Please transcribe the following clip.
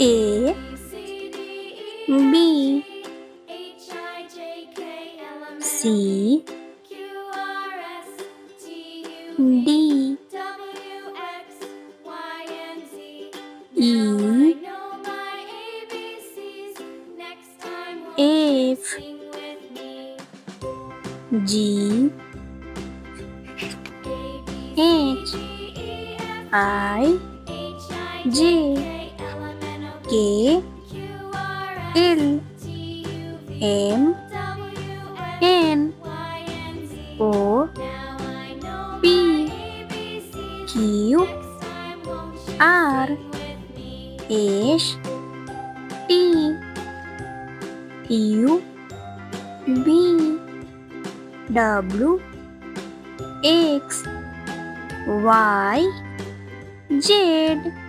A B C D E F G H I J K L M N O P Q R S T U V W X Y Z.